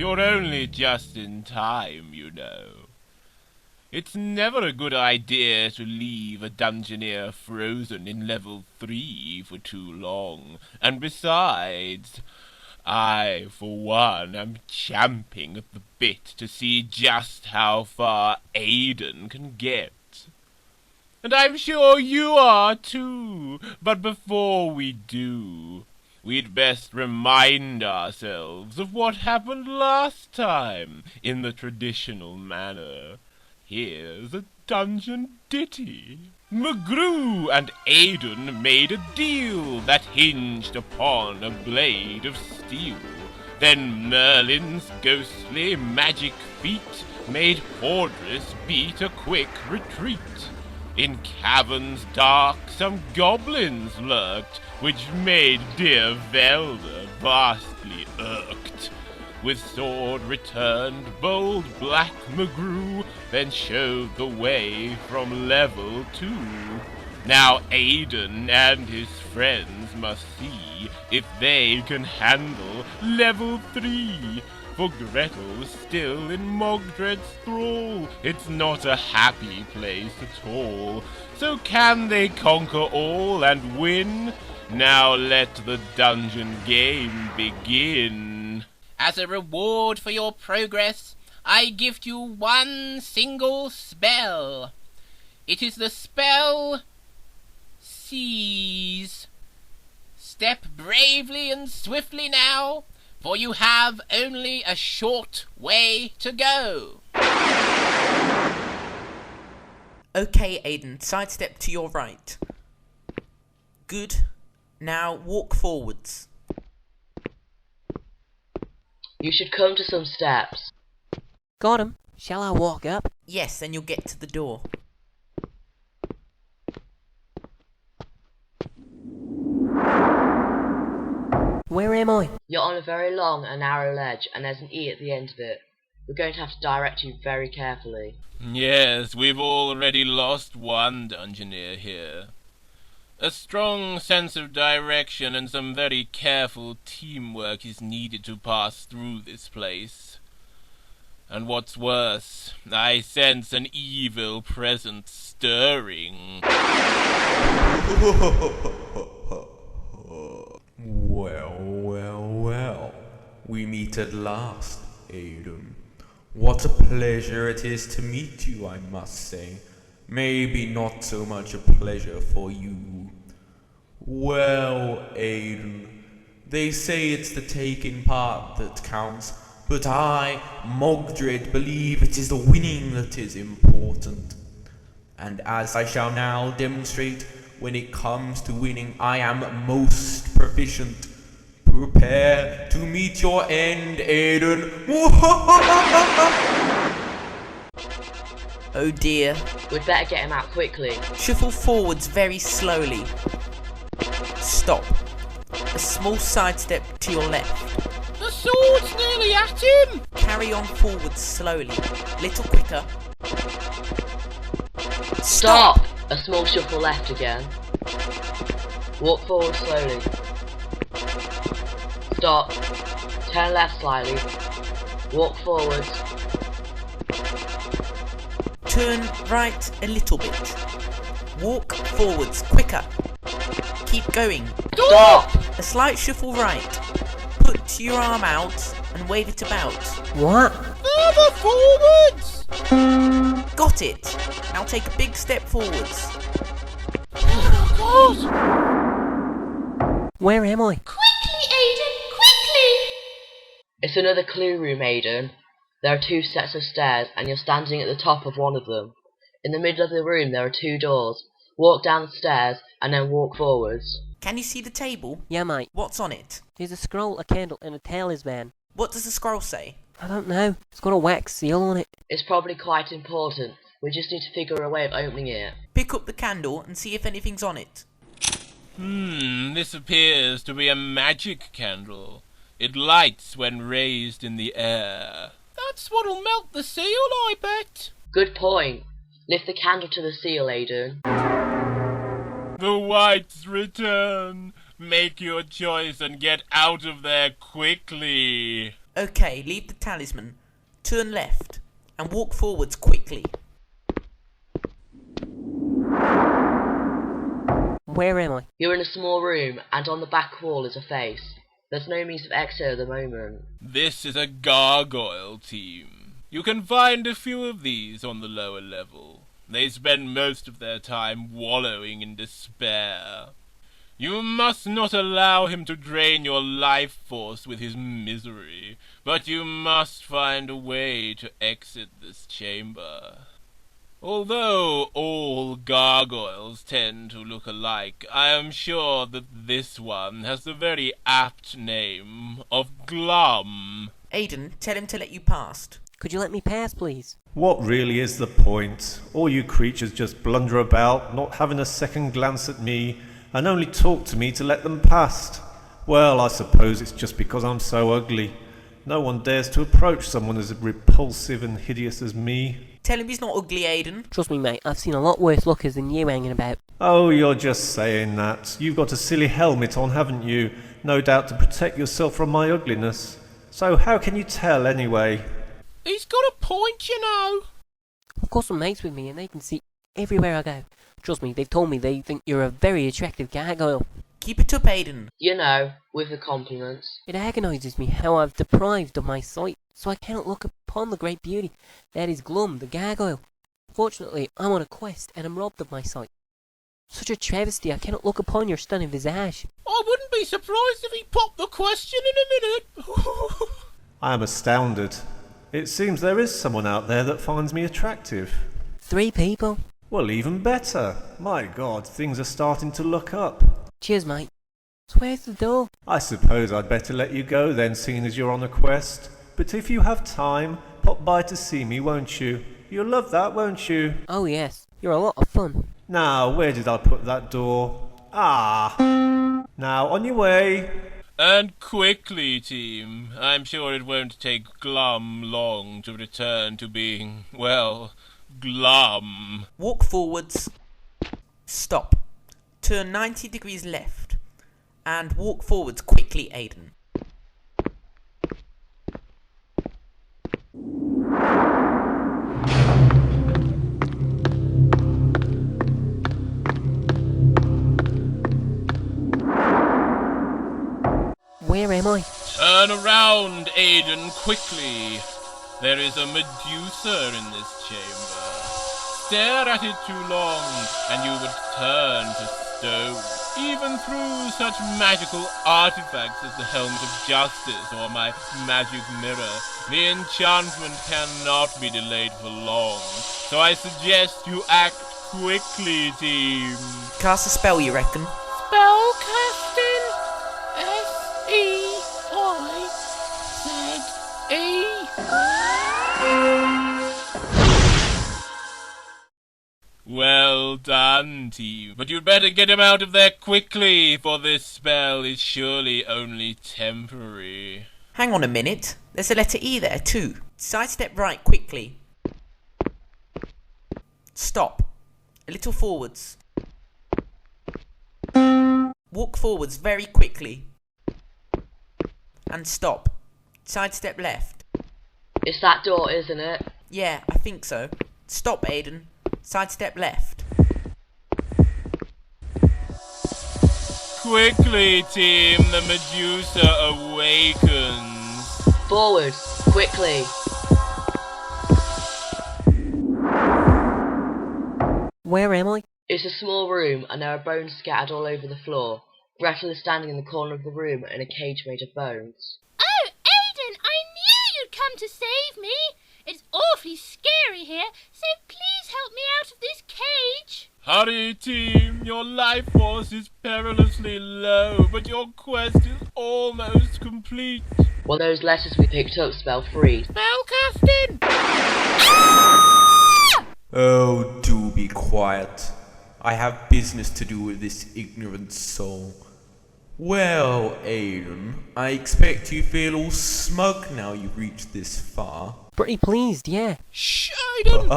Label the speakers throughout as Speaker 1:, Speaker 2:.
Speaker 1: you're only just in time, you know. It's never a good idea to leave a dungeoneer frozen in level 3 for too long, and besides, I, for one, am champing at the bit to see just how far Aden can get. And I'm sure you are too, but before we do, we'd best remind ourselves of what happened last time in the traditional manner. Here's a dungeon ditty. Mogdred and Aden made a deal that hinged upon a blade of steel. Then Merlin's ghostly magic feet made Cordelia beat a quick retreat. In caverns dark some goblins lurked, which made dear Velda vastly irked. With sword returned bold black Mogdred, then showed the way from level 2. Now Aden and his friends must see if they can handle level 3. For Gretel's still in Mogdred's thrall. It's not a happy place at all. So can they conquer all and win? Now let the dungeon game begin.
Speaker 2: As a reward for your progress, I gift you one single spell. It is the spell Seize. Step bravely and swiftly now, for you have only a short way to go.
Speaker 3: Okay, Aden, sidestep to your right. Good. Now walk forwards.
Speaker 4: You should come to some steps.
Speaker 5: Got 'em. Shall I walk up?
Speaker 3: Yes, then you'll get to the door.
Speaker 5: Where am I?
Speaker 4: You're on a very long and narrow ledge, and there's an E at the end of it. We're going to have to direct you very carefully.
Speaker 1: Yes, we've already lost one dungeoneer here. A strong sense of direction and some very careful teamwork is needed to pass through this place. And what's worse, I sense an evil presence stirring.
Speaker 6: Well, we meet at last, Aden. What a pleasure it is to meet you, I must say. Maybe not so much a pleasure for you. Well, Aden, they say it's the taking part that counts, but I, Mogdred, believe it is the winning that is important. And as I shall now demonstrate, when it comes to winning, I am most proficient. Prepare to meet your end, Aden.
Speaker 3: Oh dear.
Speaker 4: We'd better get him out quickly.
Speaker 3: Shuffle forwards very slowly. Stop. A small sidestep to your left.
Speaker 2: The sword's nearly at him!
Speaker 3: Carry on forwards slowly. Little quicker.
Speaker 4: Stop! A small shuffle left again. Walk forward slowly. Stop. Turn left slightly. Walk forwards.
Speaker 3: Turn right a little bit. Walk forwards quicker. Keep going.
Speaker 4: Stop!
Speaker 3: A slight shuffle right. Put your arm out and wave it about.
Speaker 5: What?
Speaker 2: Further forwards!
Speaker 3: Got it. Now take a big step forwards.
Speaker 2: Oh, God!
Speaker 5: Where am I?
Speaker 7: Quickly, Aden, quickly!
Speaker 4: It's another clue room, Aden. There are 2 sets of stairs, and you're standing at the top of one of them. In the middle of the room there are 2 doors. Walk down the stairs, and then walk forwards.
Speaker 3: Can you see the table?
Speaker 5: Yeah, mate.
Speaker 3: What's on it?
Speaker 5: There's a scroll, a candle, and a talisman.
Speaker 3: What does the scroll say?
Speaker 5: I don't know. It's got a wax seal on it.
Speaker 4: It's probably quite important. We just need to figure a way of opening it.
Speaker 3: Pick up the candle and see if anything's on it.
Speaker 1: This appears to be a magic candle. It lights when raised in the air.
Speaker 2: That's what'll melt the seal, I bet.
Speaker 4: Good point. Lift the candle to the seal, Aden.
Speaker 1: The whites return. Make your choice and get out of there quickly.
Speaker 3: Okay, leave the talisman, turn left, and walk forwards quickly.
Speaker 5: Where am I?
Speaker 4: You're in a small room, and on the back wall is a face. There's no means of exit at the moment.
Speaker 1: This is a gargoyle team. You can find a few of these on the lower level. They spend most of their time wallowing in despair. You must not allow him to drain your life force with his misery, but you must find a way to exit this chamber. Although all gargoyles tend to look alike, I am sure that this one has the very apt name of Glum.
Speaker 3: Aden, tell him to let you past.
Speaker 5: Could you let me pass, please?
Speaker 8: What really is the point? All you creatures just blunder about, not having a second glance at me, and only talk to me to let them past. Well, I suppose it's just because I'm so ugly. No one dares to approach someone as repulsive and hideous as me.
Speaker 3: Tell him he's not ugly, Aden.
Speaker 5: Trust me, mate, I've seen a lot worse lookers than you hanging about.
Speaker 8: Oh, you're just saying that. You've got a silly helmet on, haven't you? No doubt to protect yourself from my ugliness. So how can you tell, anyway?
Speaker 1: He's got a point, you know.
Speaker 5: I've got some mates with me and they can see everywhere I go. Trust me, they've told me they think you're a very attractive gargoyle.
Speaker 3: Keep it up, Aden.
Speaker 4: You know, with the compliments.
Speaker 5: It agonises me how I've deprived of my sight, so I cannot look upon the great beauty that is Glum, the gargoyle. Fortunately, I'm on a quest and am robbed of my sight. Such a travesty, I cannot look upon your stunning visage.
Speaker 1: I wouldn't be surprised if he popped the question in a minute.
Speaker 8: I am astounded. It seems there is someone out there that finds me attractive.
Speaker 5: 3 people?
Speaker 8: Well, even better. My God, things are starting to look up.
Speaker 5: Cheers, mate. So where's the door?
Speaker 8: I suppose I'd better let you go then, seeing as you're on a quest. But if you have time, pop by to see me, won't you? You'll love that, won't you?
Speaker 5: Oh yes, you're a lot of fun.
Speaker 8: Now, where did I put that door? Ah! Now, on your way.
Speaker 1: And quickly, team. I'm sure it won't take Glum long to return to being, well, Glum.
Speaker 3: Walk forwards. Stop. Turn 90 degrees left. And walk forwards quickly, Aden.
Speaker 5: Where am I?
Speaker 1: Turn around, Aden, quickly. There is a Medusa in this chamber. Stare at it too long, and you would turn to stone. Even through such magical artifacts as the Helmet of Justice or my magic mirror, the enchantment cannot be delayed for long. So I suggest you act quickly, team.
Speaker 3: Cast a spell, you reckon?
Speaker 2: Spell casting.
Speaker 1: Well done, team. But you'd better get him out of there quickly, for this spell is surely only temporary.
Speaker 3: Hang on a minute. There's a letter E there, too. Sidestep right quickly. Stop. A little forwards. Walk forwards very quickly. And stop. Sidestep left.
Speaker 4: It's that door, isn't it?
Speaker 3: Yeah, I think so. Stop, Aden. Sidestep left.
Speaker 1: Quickly, team, the Medusa awakens.
Speaker 4: Forward, quickly.
Speaker 5: Where am I?
Speaker 4: It's a small room, and there are bones scattered all over the floor. Gretel is standing in the corner of the room in a cage made of bones.
Speaker 7: Oh, Aden, I knew you'd come to save me. It's awfully scary here, so please help me out of this cage.
Speaker 1: Hurry, team, your life force is perilously low, but your quest is almost complete.
Speaker 4: Well, those letters we picked up spell free.
Speaker 2: Spellcasting!
Speaker 6: Oh, do be quiet. I have business to do with this ignorant soul. Well, Aden, I expect you feel all smug now you've reached this far.
Speaker 5: Pretty pleased, yeah.
Speaker 1: Shh, Aden!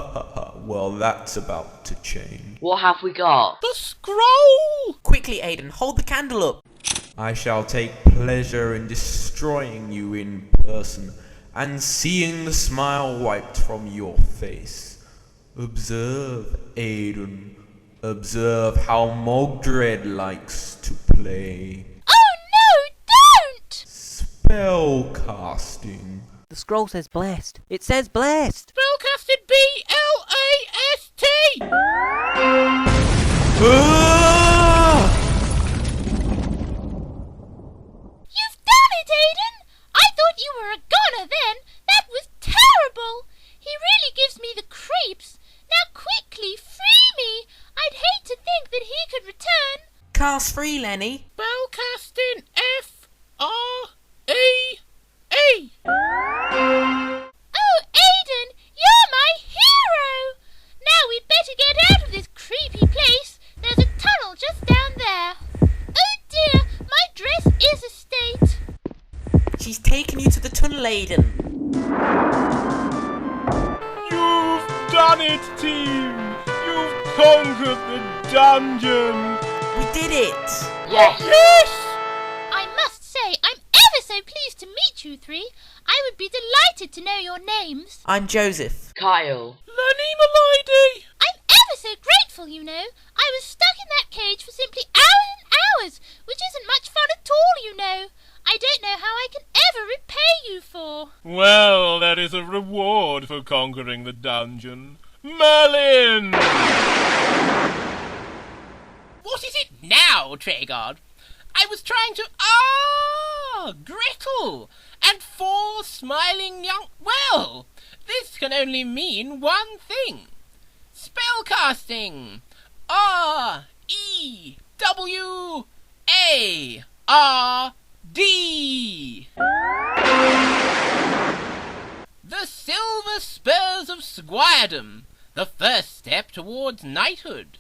Speaker 6: Well, that's about to change.
Speaker 4: What have we got?
Speaker 1: The scroll!
Speaker 3: Quickly, Aden, hold the candle up.
Speaker 6: I shall take pleasure in destroying you in person and seeing the smile wiped from your face. Observe, Aden. Observe how Mogdred likes to play.
Speaker 7: Oh no, don't!
Speaker 6: Spell casting.
Speaker 5: The scroll says blessed. It says blessed!
Speaker 2: Spellcasted B-L-A-S-T!
Speaker 7: You've done it, Aden! I thought you were a goner then. That was terrible. He really gives me the creeps. Now quickly, free me. I'd hate to think that he could return.
Speaker 3: Cast free, Lenny.
Speaker 2: Spellcasting F-R-E-E.
Speaker 7: Oh, Aden, you're my hero. Now we'd better get out of this creepy place. There's a tunnel just down there. Oh dear, my dress is a state.
Speaker 3: She's taken you to the tunnel, Aden.
Speaker 1: You've done it, team! You've conquered the dungeon!
Speaker 3: We did it!
Speaker 4: Yes!
Speaker 1: Yes!
Speaker 7: I must say, I'm ever so pleased to meet you three. I would be delighted to know your names.
Speaker 3: I'm Joseph.
Speaker 4: Kyle.
Speaker 1: Lenny, my lady!
Speaker 7: I'm ever so grateful, you know. I was stuck in that cage for simply hours and hours, which isn't much fun at all, you know. I don't know how I can ever repay you for.
Speaker 1: Well, there is a reward for conquering the dungeon. Merlin!
Speaker 2: What is it now, Treguard? I was trying to... Gretel! And 4 smiling young... Well, this can only mean one thing. Spellcasting! R-E-W-A-R-D! The Silver Spurs of Squiredom, the first step towards knighthood.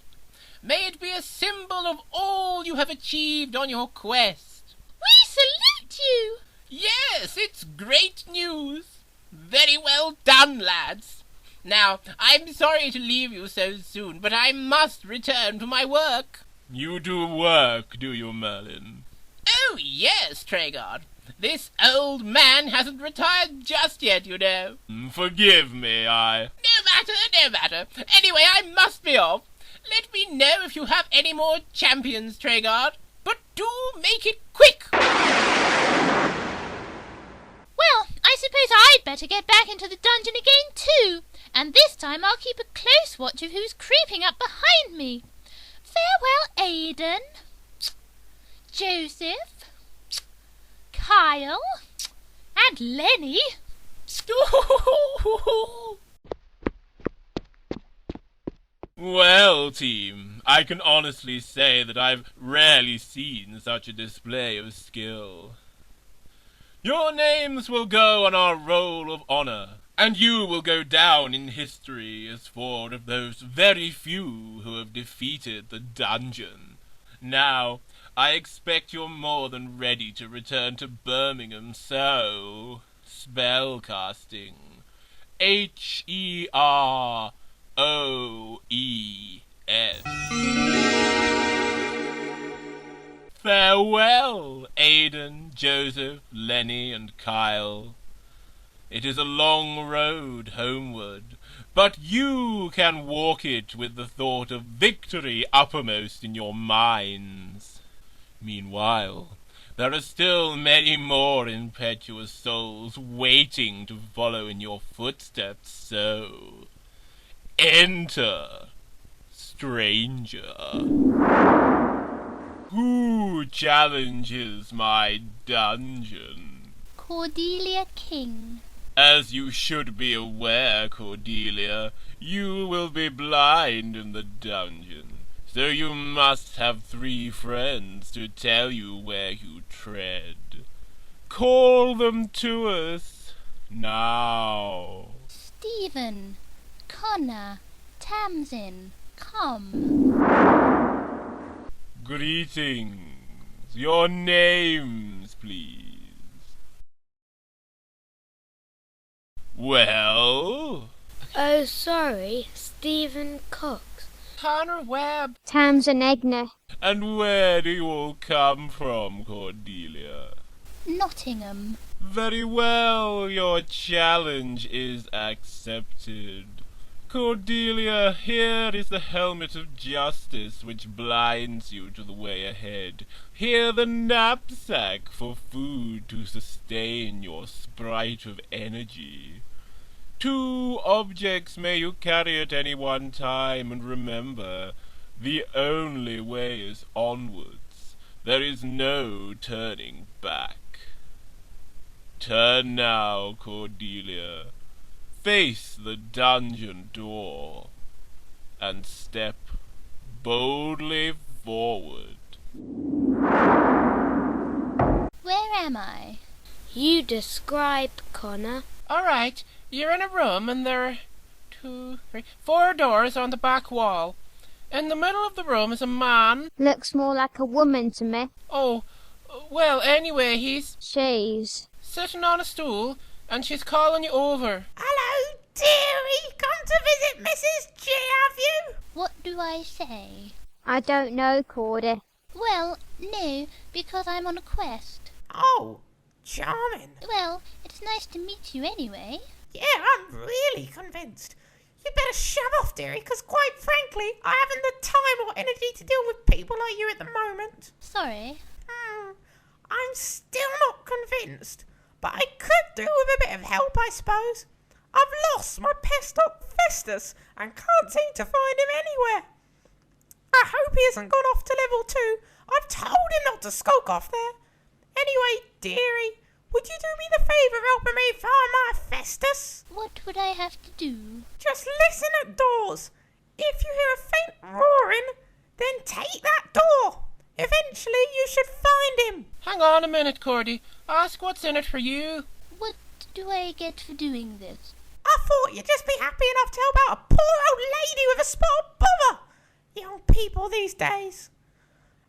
Speaker 2: May it be a symbol of all you have achieved on your quest.
Speaker 7: We salute you!
Speaker 2: Yes, it's great news. Very well done, lads. Now, I'm sorry to leave you so soon, but I must return to my work.
Speaker 1: You do work, do you, Merlin?
Speaker 2: Oh, yes, Treguard. This old man hasn't retired just yet, you know.
Speaker 1: Forgive me,
Speaker 2: No matter. Anyway, I must be off. Let me know if you have any more champions, Treguard. But do make it quick.
Speaker 7: Well, I suppose I'd better get back into the dungeon again too. And this time I'll keep a close watch of who's creeping up behind me. Farewell, Aden. Joseph. Kyle. And Lenny.
Speaker 1: Well, team, I can honestly say that I've rarely seen such a display of skill. Your names will go on our roll of honor, and you will go down in history as 4 of those very few who have defeated the dungeon. Now, I expect you're more than ready to return to Birmingham, so... spellcasting. H-E-R-O-E-S. Farewell, Aden, Joseph, Lenny, and Kyle. It is a long road homeward, but you can walk it with the thought of victory uppermost in your minds. Meanwhile, there are still many more impetuous souls waiting to follow in your footsteps, so... enter, stranger. Who challenges my dungeon?
Speaker 7: Cordelia King.
Speaker 1: As you should be aware, Cordelia, you will be blind in the dungeon, so you must have 3 friends to tell you where you tread. Call them to us now.
Speaker 7: Stephen. Connor. Tamsin. Come.
Speaker 1: Greetings. Your names, please. Well?
Speaker 9: Oh, sorry, Stephen Cox.
Speaker 2: Connor Webb.
Speaker 7: Tamsin Igneous.
Speaker 1: And where do you all come from, Cordelia?
Speaker 7: Nottingham.
Speaker 1: Very well, your challenge is accepted. Cordelia, here is the helmet of justice which blinds you to the way ahead. Here the knapsack for food to sustain your sprite of energy. 2 objects may you carry at any one time, and remember, the only way is onwards. There is no turning back. Turn now, Cordelia. Face the dungeon door, and step boldly forward.
Speaker 7: Where am I?
Speaker 9: You describe, Connor.
Speaker 2: All right, you're in a room, and there are 2, 3, 4 doors on the back wall. In the middle of the room is a man.
Speaker 7: Looks more like a woman to me.
Speaker 2: Oh, well, anyway, he's
Speaker 7: She's.
Speaker 2: sitting on a stool, and she's calling you over.
Speaker 9: Hello, dearie. Come to visit Mrs. G, have you?
Speaker 7: What do I say?
Speaker 10: I don't know, Cordy.
Speaker 7: Well, no, because I'm on a quest.
Speaker 9: Oh, charming.
Speaker 7: Well, it's nice to meet you anyway.
Speaker 9: Yeah, I'm really convinced. You better shove off, dearie, because quite frankly, I haven't the time or energy to deal with people like you at the moment.
Speaker 7: Sorry.
Speaker 9: I'm still not convinced, but I could do with a bit of help, I suppose. I've lost my pest dog Festus and can't seem to find him anywhere. I hope he hasn't gone off to level 2. I've told him not to skulk off there. Anyway, dearie, would you do me the favour of helping me find my Festus?
Speaker 7: What would I have to do?
Speaker 9: Just listen at doors. If you hear a faint roaring, then take that door. Eventually you should find him.
Speaker 2: Hang on a minute, Cordy. Ask what's in it for you.
Speaker 7: What do I get for doing this?
Speaker 9: I thought you'd just be happy enough to help out a poor old lady with a spot bother. Young people these days.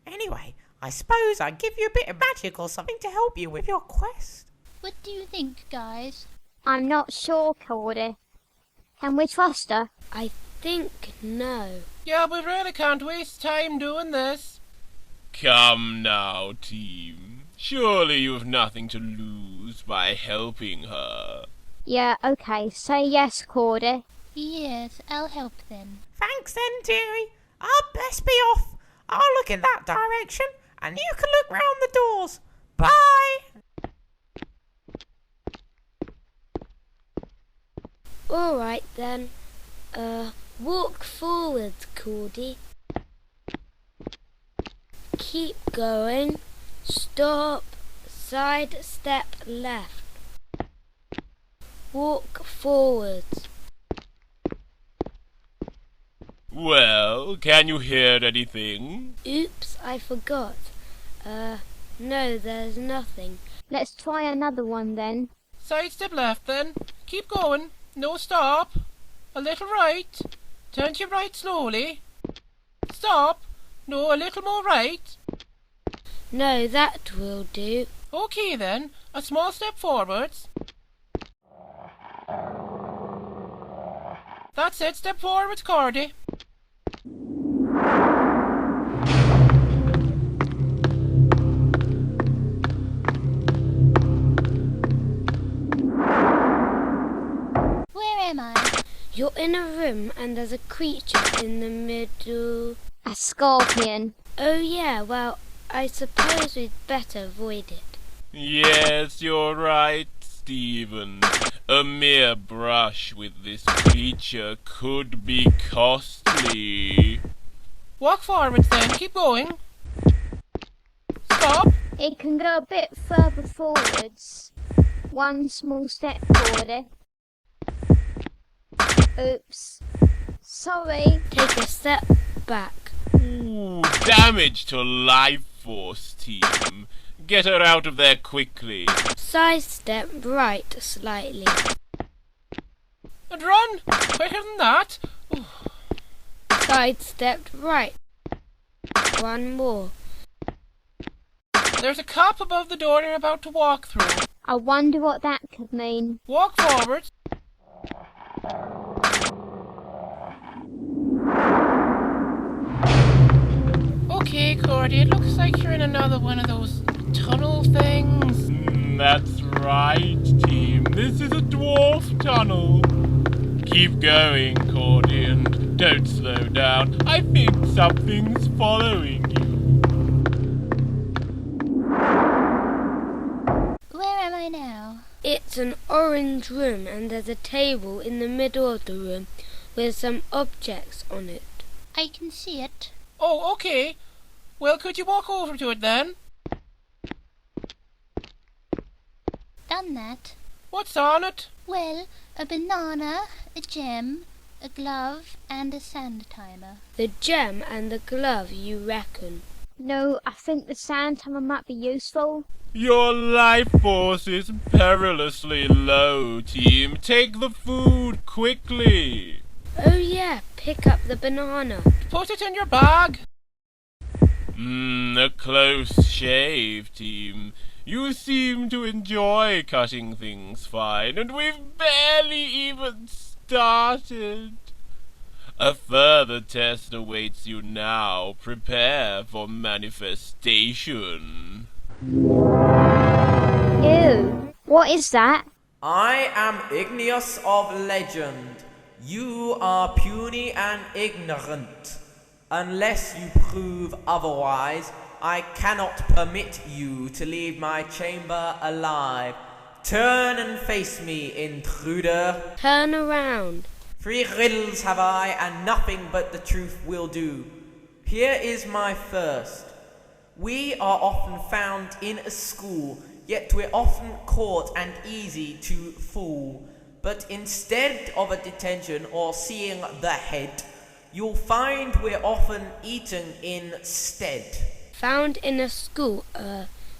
Speaker 9: Anyway, I suppose I'd give you a bit of magic or something to help you with your quest.
Speaker 7: What do you think, guys?
Speaker 10: I'm not sure, Cordy. Can we trust her?
Speaker 9: I think no.
Speaker 2: Yeah, we really can't waste time doing this.
Speaker 1: Come now, team. Surely you have nothing to lose by helping her.
Speaker 10: Yeah, okay. Say yes, Cordy.
Speaker 7: Yes, I'll help then.
Speaker 9: Thanks then, dearie. I'll best be off. I'll look in that direction, and you can look round the doors. Bye!
Speaker 11: All right then. Walk forward, Cordy. Keep going. Stop. Side step left. Walk forward.
Speaker 1: Well, can you hear anything?
Speaker 11: Oops, I forgot. No, there's nothing.
Speaker 10: Let's try another one then.
Speaker 2: Side step left then. Keep going. No stop. A little right. Turn to your right slowly. Stop. No, a little more right.
Speaker 11: No, that will do.
Speaker 2: Okay then. A small step forwards. That's it. Step forwards, Cordy.
Speaker 7: Where am I?
Speaker 11: You're in a room and there's a creature in the middle.
Speaker 10: A scorpion.
Speaker 11: Oh yeah, well, I suppose we'd better avoid it.
Speaker 1: Yes, you're right, Stephen. A mere brush with this creature could be costly.
Speaker 2: Walk forwards then. Keep going. Stop.
Speaker 10: It can go a bit further forwards. One small step, Cordy. Oops. Sorry.
Speaker 11: Take a step back.
Speaker 1: Ooh, damage to life force, team. Get her out of there quickly.
Speaker 11: Side step right slightly.
Speaker 2: And run. Quicker than that. Ooh.
Speaker 11: Side stepped right. One more.
Speaker 2: There's a cup above the door you're about to walk through.
Speaker 10: I wonder what that could mean.
Speaker 2: Walk forward. Okay, Cordy, it looks like you're in another one of those tunnel things.
Speaker 1: That's right, team. This is a dwarf tunnel. Keep going, Cordy, and don't slow down. I think something's following you.
Speaker 7: Where am I now?
Speaker 11: It's an orange room and there's a table in the middle of the room with some objects on it.
Speaker 7: I can see it.
Speaker 2: Oh, okay. Well, could you walk over to it then?
Speaker 7: Done that.
Speaker 2: What's on it?
Speaker 7: Well, a banana, a gem, a glove, and a sand timer.
Speaker 11: The gem and the glove, you reckon?
Speaker 10: No, I think the sand timer might be useful.
Speaker 1: Your life force is perilously low, team. Take the food quickly.
Speaker 11: Oh yeah, pick up the banana.
Speaker 2: Put it in your bag.
Speaker 1: A close shave, team. You seem to enjoy cutting things fine, and we've barely even started. A further test awaits you now. Prepare for manifestation.
Speaker 10: Ew, what is that?
Speaker 9: I am Igneous of legend. You are puny and ignorant. Unless you prove otherwise, I cannot permit you to leave my chamber alive. Turn and face me, intruder.
Speaker 11: Turn around.
Speaker 9: 3 riddles have I, and nothing but the truth will do. Here is my first. We are often found in a school, yet we're often caught and easy to fool. But instead of a detention or seeing the head, you'll find we're often eaten instead.
Speaker 11: Found in a school,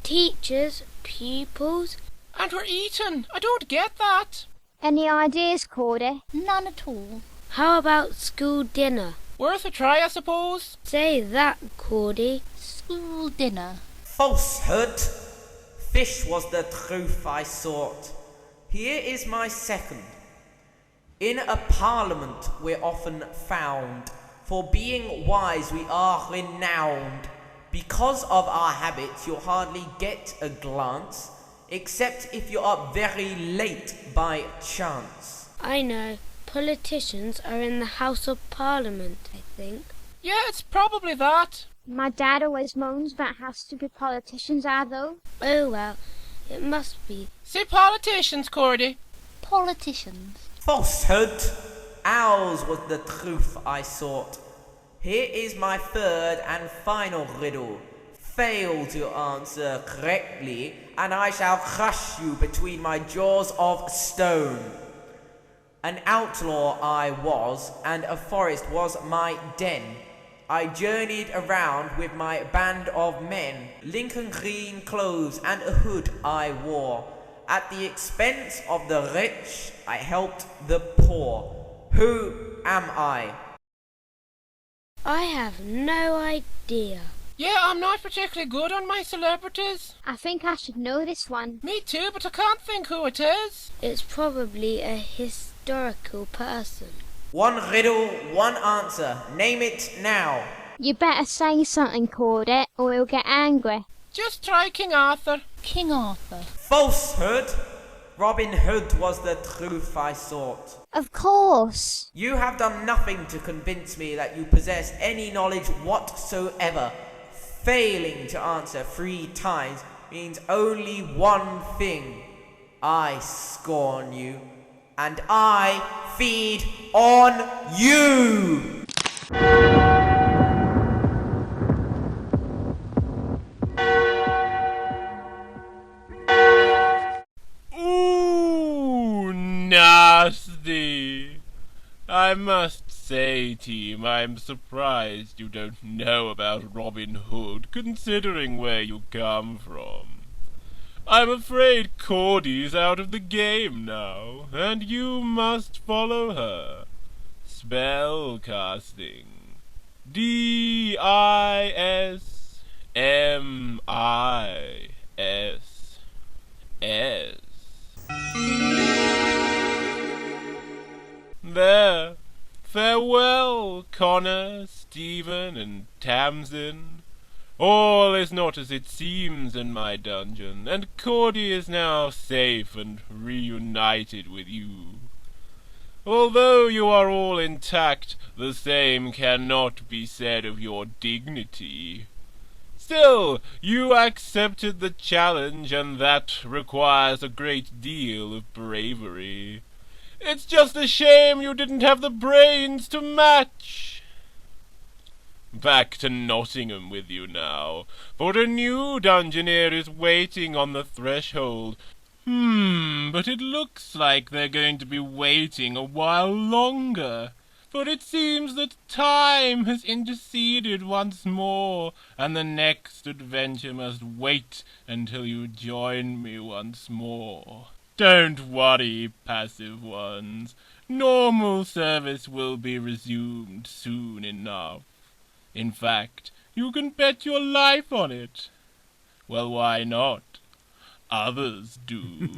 Speaker 11: teachers, pupils.
Speaker 2: And we're eaten. I don't get that.
Speaker 10: Any ideas, Cordy?
Speaker 7: None at all.
Speaker 11: How about school dinner?
Speaker 2: Worth a try, I suppose.
Speaker 11: Say that, Cordy.
Speaker 7: School dinner.
Speaker 9: Falsehood. Fish was the truth I sought. Here is my second. In a parliament we're often found. For being wise we are renowned. Because of our habits you'll hardly get a glance, except if you're up very late by chance.
Speaker 11: I know. Politicians are in the House of Parliament, I think.
Speaker 2: Yeah, it's probably that.
Speaker 10: My dad always moans that has to be politicians are though.
Speaker 11: Oh well, it must be.
Speaker 2: Say politicians, Cordy.
Speaker 7: Politicians.
Speaker 9: Falsehood. Ours was the truth I sought. Here is my third and final riddle. Fail to answer correctly, and I shall crush you between my jaws of stone. An outlaw I was, and a forest was my den. I journeyed around with my band of men. Lincoln green clothes and a hood I wore. At the expense of the rich, I helped the poor. Who am I?
Speaker 11: I have no idea.
Speaker 2: Yeah, I'm not particularly good on my celebrities.
Speaker 10: I think I should know this one.
Speaker 2: Me too, but I can't think who it is.
Speaker 11: It's probably a historical person.
Speaker 9: 1 riddle, 1 answer. Name it now.
Speaker 10: You better say something, Cordy, or he'll get angry.
Speaker 2: Just try King Arthur.
Speaker 7: King Arthur.
Speaker 9: Falsehood. Robin Hood was the truth I sought.
Speaker 10: Of course.
Speaker 9: You have done nothing to convince me that you possess any knowledge whatsoever. Failing to answer 3 times means only one thing. I scorn you, and I feed on you!
Speaker 1: Ooh, nasty. I must say, team, I'm surprised you don't know about Robin Hood, considering where you come from. I'm afraid Cordy's out of the game now, and you must follow her. Spell casting. DISMISS. There. Farewell, Connor, Stephen, and Tamsin. All is not as it seems in my dungeon, and Cordy is now safe and reunited with you. Although you are all intact, the same cannot be said of your dignity. Still, you accepted the challenge, and that requires a great deal of bravery. It's just a shame you didn't have the brains to match. Back to Nottingham with you now, for a new dungeoneer is waiting on the threshold. But it looks like they're going to be waiting a while longer, for it seems that time has interceded once more, and the next adventure must wait until you join me once more. Don't worry, passive ones. Normal service will be resumed soon enough. In fact, you can bet your life on it. Well, why not? Others do.